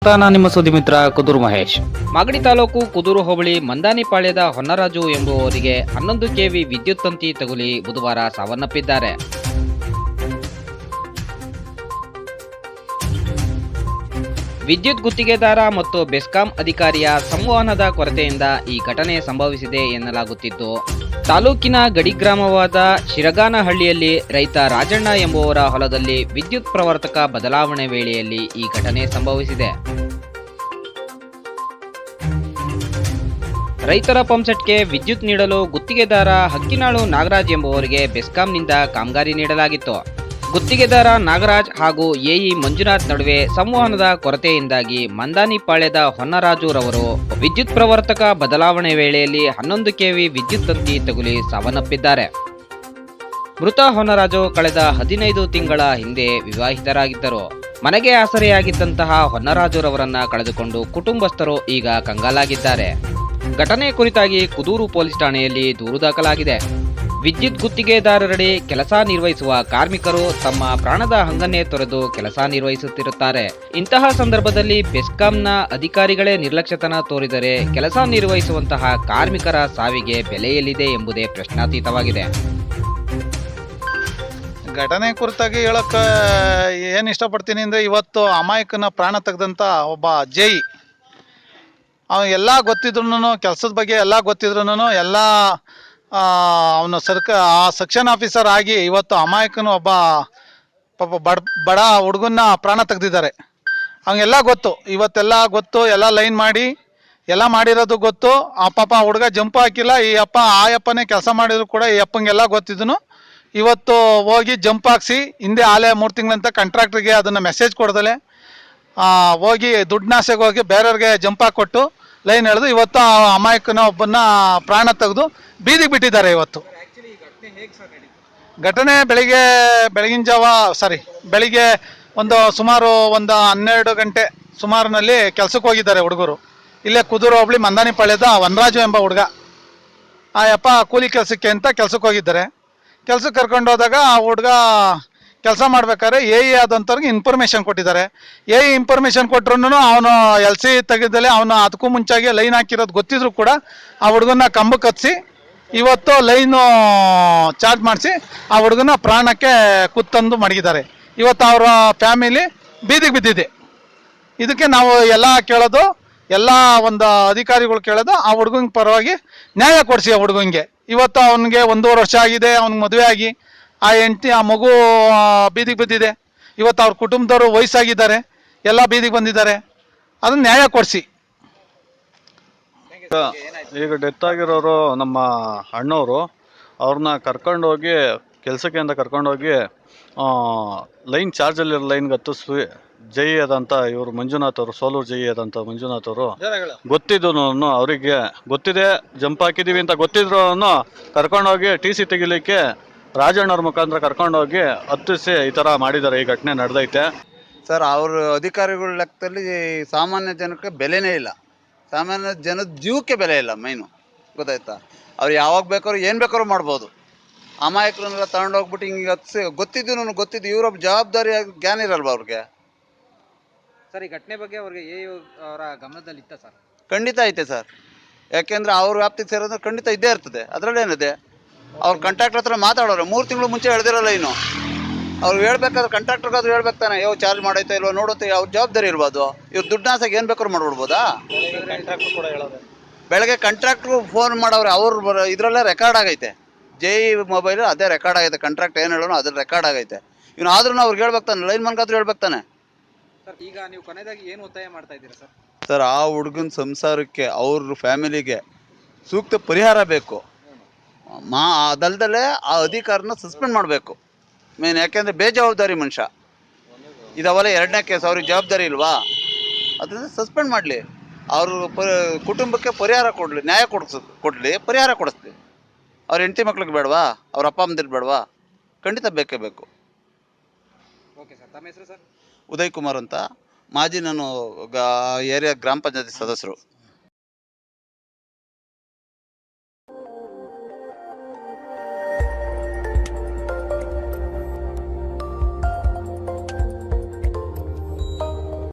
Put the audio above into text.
ನಾನು ನಿಮ್ಮ ಸುದ್ದಿ ಮಿತ್ರ ಕುದೂರು ಮಹೇಶ್. ಮಾಗಡಿ ತಾಲೂಕು ಕುದೂರು ಹೋಬಳಿ ಮಂದಾನಿಪಾಳ್ಯದ ಹೊನ್ನರಾಜು ಎಂಬುವವರಿಗೆ 11 ಕೆವಿ ವಿದ್ಯುತ್ ತಂತಿ ತಗುಲಿ ಬುಧವಾರ ಸಾವನ್ನಪ್ಪಿದ್ದಾರೆ. ವಿದ್ಯುತ್ ಗುತ್ತಿಗೆದಾರ ಮತ್ತು ಬೆಸ್ಕಾಂ ಅಧಿಕಾರಿಯ ಸಂವಹನದ ಕೊರತೆಯಿಂದ ಈ ಘಟನೆ ಸಂಭವಿಸಿದೆ ಎನ್ನಲಾಗುತ್ತಿದ್ದು, ತಾಲೂಕಿನ ಗಡಿ ಗ್ರಾಮವಾದ ಶಿರಗಾನಹಳ್ಳಿಯಲ್ಲಿ ರೈತ ರಾಜಣ್ಣ ಎಂಬುವವರ ಹೊಲದಲ್ಲಿ ವಿದ್ಯುತ್ ಪ್ರವರ್ತಕ ಬದಲಾವಣೆ ವೇಳೆಯಲ್ಲಿ ಈ ಘಟನೆ ಸಂಭವಿಸಿದೆ. ರೈತರ ಪಂಪ್ಸೆಟ್ಗೆ ವಿದ್ಯುತ್ ನೀಡಲು ಗುತ್ತಿಗೆದಾರ ಹಕ್ಕಿನಾಳು ನಾಗರಾಜ್ ಎಂಬುವವರಿಗೆ ಬೆಸ್ಕಾಂನಿಂದ ಕಾಮಗಾರಿ ನೀಡಲಾಗಿತ್ತು. ಗುತ್ತಿಗೆದಾರ ನಾಗರಾಜ್ ಹಾಗೂ ಎಇ ಮಂಜುನಾಥ್ ನಡುವೆ ಸಂವಹನದ ಕೊರತೆಯಿಂದಾಗಿ ಮಂದಾನಿಪಾಳ್ಯದ ಹೊನ್ನರಾಜುರವರು ವಿದ್ಯುತ್ ಪ್ರವರ್ತಕ ಬದಲಾವಣೆ ವೇಳೆಯಲ್ಲಿ 11 ಕೆವಿ ವಿದ್ಯುತ್ ತಂತಿ ತಗುಲಿ ಸಾವನ್ನಪ್ಪಿದ್ದಾರೆ. ಮೃತ ಹೊನ್ನರಾಜು ಕಳೆದ 15 ತಿಂಗಳ ಹಿಂದೆ ವಿವಾಹಿತರಾಗಿದ್ದರು. ಮನೆಗೆ ಆಸರೆಯಾಗಿದ್ದಂತಹ ಹೊನ್ನರಾಜುರವರನ್ನ ಕಳೆದುಕೊಂಡು ಕುಟುಂಬಸ್ಥರು ಈಗ ಕಂಗಾಲಾಗಿದ್ದಾರೆ. ಘಟನೆ ಕುರಿತಾಗಿ ಕುದೂರು ಪೊಲೀಸ್ ಠಾಣೆಯಲ್ಲಿ ದೂರು ದಾಖಲಾಗಿದೆ. ವಿದ್ಯುತ್ ಗುತ್ತಿಗೆದಾರರಡಿ ಕೆಲಸ ನಿರ್ವಹಿಸುವ ಕಾರ್ಮಿಕರು ತಮ್ಮ ಪ್ರಾಣದ ಹಂಗನ್ನೇ ತೊರೆದು ಕೆಲಸ ನಿರ್ವಹಿಸುತ್ತಿರುತ್ತಾರೆ. ಇಂತಹ ಸಂದರ್ಭದಲ್ಲಿ ಬೆಸ್ಕಾಂನ ಅಧಿಕಾರಿಗಳೇ ನಿರ್ಲಕ್ಷ್ಯತನ ತೋರಿದರೆ ಕೆಲಸ ನಿರ್ವಹಿಸುವಂತಹ ಕಾರ್ಮಿಕರ ಸಾವಿಗೆ ಬೆಲೆ ಎಲ್ಲಿದೆ ಎಂಬುದೇ ಪ್ರಶ್ನಾತೀತವಾಗಿದೆ. ಘಟನೆ ಕುರಿತಾಗಿ ಹೇಳಕ್ಕೆ ಏನು ಇಷ್ಟಪಡ್ತೀನಿ ಅಂದರೆ, ಇವತ್ತು ಅಮಾಯಕನ ಪ್ರಾಣ ತೆಗೆದಂಥ ಒಬ್ಬ ಜೈ, ಅವನು ಎಲ್ಲ ಗೊತ್ತಿದ್ರು, ಕೆಲಸದ ಬಗ್ಗೆ ಎಲ್ಲ ಗೊತ್ತಿದ್ರು ಎಲ್ಲ ಅವನು ಸೆಕ್ಷನ್ ಆಫೀಸರ್ ಆಗಿ ಇವತ್ತು ಅಮಾಯಕನು ಒಬ್ಬ ಪಾಪ ಬಡ ಹುಡುಗನ್ನ ಪ್ರಾಣ ತೆಗೆದಿದ್ದಾರೆ. ಅವನಿಗೆಲ್ಲ ಗೊತ್ತು, ಇವತ್ತೆಲ್ಲ ಗೊತ್ತು, ಎಲ್ಲ ಲೈನ್ ಮಾಡಿ ಎಲ್ಲ ಮಾಡಿರೋದು ಗೊತ್ತು. ಆ ಪಾಪ ಹುಡುಗ ಜಂಪ್ ಹಾಕಿಲ್ಲ. ಈ ಅಪ್ಪ ಆ ಅಪ್ಪನೇ ಕೆಲಸ ಮಾಡಿದ್ರು ಕೂಡ ಈ ಅಪ್ಪಂಗೆಲ್ಲ ಗೊತ್ತಿದ್ದನು. ಇವತ್ತು ಹೋಗಿ ಜಂಪ್ ಹಾಕ್ಸಿ ಹಿಂದೆ ಆಲೆ 3 ತಿಂಗಳಂತ ಕಾಂಟ್ರಾಕ್ಟ್ರಿಗೆ ಅದನ್ನು ಮೆಸೇಜ್ ಕೊಡ್ದಲೆ ಹೋಗಿ ದುಡ್ಡನಾಸೆಗೆ ಹೋಗಿ ಬೇರೆಯವ್ರಿಗೆ ಜಂಪ್ ಹಾಕ್ಕೊಟ್ಟು ಲೈನ್ ಎಳೆದು ಇವತ್ತು ಆ ಅಮಾಯಕನ ಒಬ್ಬನ್ನ ಪ್ರಾಣ ತೆಗೆದು ಬೀದಿಗೆ ಬಿಟ್ಟಿದ್ದಾರೆ. ಇವತ್ತು ಘಟನೆ ಬೆಳಿಗ್ಗೆ ಸುಮಾರು 12 ಗಂಟೆ ಸುಮಾರಿನಲ್ಲಿ ಕೆಲಸಕ್ಕೆ ಹೋಗಿದ್ದಾರೆ ಹುಡುಗರು. ಇಲ್ಲೇ ಕುದೂರು ಹೋಬಳಿ ಮಂದಾನಿಪಾಳ್ಯದ ಹೊನ್ನರಾಜು ಎಂಬ ಹುಡುಗ. ಆ ಯಪ್ಪ ಕೂಲಿ ಕೆಲಸಕ್ಕೆ ಅಂತ ಕೆಲಸಕ್ಕೆ ಹೋಗಿದ್ದಾರೆ. ಕೆಲಸಕ್ಕೆ ಕರ್ಕೊಂಡು ಹೋದಾಗ ಆ ಹುಡುಗ ಕೆಲಸ ಮಾಡ್ಬೇಕಾದ್ರೆ ಎಇ ಆದಂಥವ್ರಿಗೆ ಇನ್ಫಾರ್ಮೇಷನ್ ಕೊಟ್ಟಿದ್ದಾರೆ. ಎಇ ಇನ್ಫಾರ್ಮೇಷನ್ ಕೊಟ್ರು ಅವನು LC ತೆಗೆದಲೆ ಅವನು ಅದಕ್ಕೂ ಮುಂಚಾಗಿ ಲೈನ್ ಹಾಕಿರೋದು ಗೊತ್ತಿದ್ರು ಕೂಡ ಆ ಹುಡುಗನ ಕಂಬಕ್ಕೆ ಹತ್ತಿಸಿ ಇವತ್ತು ಲೈನು ಚಾರ್ಜ್ ಮಾಡಿಸಿ ಆ ಹುಡುಗನ ಪ್ರಾಣಕ್ಕೆ ಕುತ್ತಂದು ಮಡಗಿದ್ದಾರೆ. ಇವತ್ತು ಅವರ ಫ್ಯಾಮಿಲಿ ಬೀದಿಗೆ ಬಿದ್ದಿದೆ. ಇದಕ್ಕೆ ನಾವು ಎಲ್ಲ ಕೇಳೋದು, ಎಲ್ಲ ಒಂದು ಅಧಿಕಾರಿಗಳು ಕೇಳೋದು, ಆ ಹುಡುಗನ ಪರವಾಗಿ ನ್ಯಾಯ ಕೊಡಿಸಿ. ಆ ಹುಡುಗನಿಗೆ ಇವತ್ತು ಅವನಿಗೆ 1.5 ವರ್ಷ ಆಗಿದೆ, ಅವ್ನಿಗೆ ಮದುವೆ ಆಗಿ ಆ ಹೆಂಡತಿ ಆ ಮಗು ಬೀದಿಗೆ ಬಿದ್ದಿದೆ. ಇವತ್ತು ಅವ್ರ ಕುಟುಂಬದವರು ವಯಸ್ಸಾಗಿದ್ದಾರೆ, ಎಲ್ಲ ಬೀದಿಗೆ ಬಂದಿದ್ದಾರೆ. ಅದನ್ನ ನ್ಯಾಯ ಕೊಡಿಸಿ. ಈಗ ಡೆತ್ ಆಗಿರೋರು ನಮ್ಮ ಅಣ್ಣವರು, ಅವ್ರನ್ನ ಕರ್ಕೊಂಡೋಗಿ ಕೆಲಸಕ್ಕೆ ಅಂತ ಕರ್ಕೊಂಡೋಗಿ ಲೈನ್ ಚಾರ್ಜಲ್ಲಿರೋ ಲೈನ್ಗೆ ಹತ್ತಿಸಿ ಜೈ ಆದಂಥ ಇವರು ಮಂಜುನಾಥ್ ಅವರು, ಸೋಲೂರು ಜೈ ಆದಂಥ ಮಂಜುನಾಥ್ ಅವರು ಗೊತ್ತಿದ್ದು ಅವರಿಗೆ ಗೊತ್ತಿದೆ ಜಂಪ್ ಹಾಕಿದ್ದೀವಿ ಅಂತ ಗೊತ್ತಿದ್ರು ಕರ್ಕೊಂಡೋಗಿ TC ತೆಗಿಲಿಕ್ಕೆ ರಾಜಣ್ಣವ್ರ ಮುಖಾಂತರ ಕರ್ಕೊಂಡೋಗಿ ಹತ್ತಿಸಿ ಈ ಥರ ಮಾಡಿದ್ದಾರೆ. ಈ ಘಟನೆ ನಡೆದೈತೆ ಸರ್. ಅವರು ಅಧಿಕಾರಿಗಳ ಲೆಕ್ಕದಲ್ಲಿ ಸಾಮಾನ್ಯ ಜನಕ್ಕೆ ಬೆಲೆನೇ ಇಲ್ಲ, ಸಾಮಾನ್ಯ ಜನದ ಜೀವಕ್ಕೆ ಬೆಲೆ ಇಲ್ಲ. ಮೈನು ಗೊತ್ತಾಯ್ತಾ? ಅವ್ರು ಯಾವಾಗ ಬೇಕಾದ್ರು ಏನು ಬೇಕಾದ್ರೂ ಮಾಡ್ಬೋದು. ಅಮಾಯಕರನ್ನೆಲ್ಲ ತಗೊಂಡೋಗ್ಬಿಟ್ಟು ಹಿಂಗೆ ಹತ್ತಿಸಿ ಗೊತ್ತಿದ್ದು ಇವರೊಬ್ಬ ಜವಾಬ್ದಾರಿ ಜ್ಞಾನ ಇರಲ್ವ ಅವ್ರಿಗೆ? ಸರ್, ಈ ಘಟನೆ ಬಗ್ಗೆ ಅವ್ರಿಗೆ ಅವರ ಗಮನದಲ್ಲಿ ಇತ್ತ ಸರ್? ಖಂಡಿತ ಐತೆ ಸರ್. ಯಾಕೆಂದರೆ ಅವ್ರ ವ್ಯಾಪ್ತಿಗೆ ಸೇರೋದ್ರೆ ಖಂಡಿತ ಇದ್ದೇ ಇರ್ತದೆ. ಅದರಲ್ಲೇನಿದೆ, ಅವ್ರ ಕಾಂಟ್ರಾಕ್ಟರ್ ಹತ್ರ ಮಾತಾಡೋರು 3 ತಿಂಗಳು ಮುಂಚೆ ಹೇಳ್ದಿರಲ್ಲ. ಇನ್ನು ಅವ್ರು ಹೇಳ್ಬೇಕಾದ್ರೆ ಕಾಂಟ್ರಾಕ್ಟರ್ಗಾದ್ರು ಹೇಳ್ಬೇಕು ತಾನೆ, ಚಾರ್ಜ್ ಮಾಡೈತೋ ಇಲ್ವೋ ನೋಡುತ್ತೆ. ಅವ್ರ ಜವಾಬ್ದಾರಿ ಇರ್ಬೋದು. ಇವ್ರು ದುಡ್ಡಾಸಾಗಿ ಏನು ಬೇಕಾದ್ರು ಮಾಡ್ಬಿಡ್ಬೋದಾ? ಬೆಳಗ್ಗೆ ಕಾಂಟ್ರಾಕ್ಟ್ರು ಫೋನ್ ಮಾಡವ್ರೆ, ಅವ್ರು ಇದರಲ್ಲೇ ರೆಕಾರ್ಡ್ ಆಗೈತೆ. ಜೈ ಮೊಬೈಲ್ ಅದೇ ರೆಕಾರ್ಡ್ ಆಗೈತೆ. ಕಾಂಟ್ರಾಕ್ಟ್ ಏನು ಹೇಳೋನು ಅದ್ರ ರೆಕಾರ್ಡ್ ಆಗೈತೆ. ಇವ್ನು ಆದ್ರೂ ಅವ್ರಿಗೆ ಹೇಳ್ಬೇಕು ತಾನೆ, ಲೈನ್ ಮನ್ಗಾದ್ರೂ ಹೇಳ್ಬೇಕು ತಾನೆ. ಸರ್, ಈಗ ನೀವು ಕೊನೆಯದಾಗಿ ಏನು ಒತ್ತಾಯ ಮಾಡ್ತಾ ಇದ್ದೀರಾ ಸರ್? ಸರ್, ಆ ಹುಡುಗನ ಸಂಸಾರಕ್ಕೆ ಅವ್ರ ಫ್ಯಾಮಿಲಿಗೆ ಸೂಕ್ತ ಪರಿಹಾರ ಬೇಕು. ಅದಲ್ದಲ್ಲೇ ಆ ಅಧಿಕಾರನ ಸಸ್ಪೆಂಡ್ ಮಾಡಬೇಕು ಮೇನ್. ಯಾಕೆಂದರೆ ಬೇಜವಾಬ್ದಾರಿ ಮನುಷ್ಯ ಇದಾವಲ್ಲ. 2ನೇ ಕೇಸ್, ಅವ್ರಿಗೆ ಜವಾಬ್ದಾರಿ ಇಲ್ವಾ? ಅದನ್ನ ಸಸ್ಪೆಂಡ್ ಮಾಡಲಿ. ಅವ್ರ ಕುಟುಂಬಕ್ಕೆ ಪರಿಹಾರ ಕೊಡಲಿ, ನ್ಯಾಯ ಕೊಡಲಿ, ಪರಿಹಾರ ಕೊಡಿಸ್ಲಿ. ಅವ್ರ ಹೆಂಡತಿ ಮಕ್ಳಿಗೆ ಬೇಡವಾ? ಅವ್ರ ಅಪ್ಪ ಅಮ್ಮದಿರು ಬೇಡವಾ? ಖಂಡಿತ ಬೇಕೇ ಬೇಕು. ಓಕೆ ಸರ್, ತಮ್ಮ ಹೆಸರು ಸರ್? ಉದಯ್ ಕುಮಾರ್ ಅಂತ, ಮಾಜಿ ನಾನು ಏರಿಯಾ ಗ್ರಾಮ ಪಂಚಾಯತಿ ಸದಸ್ಯರು.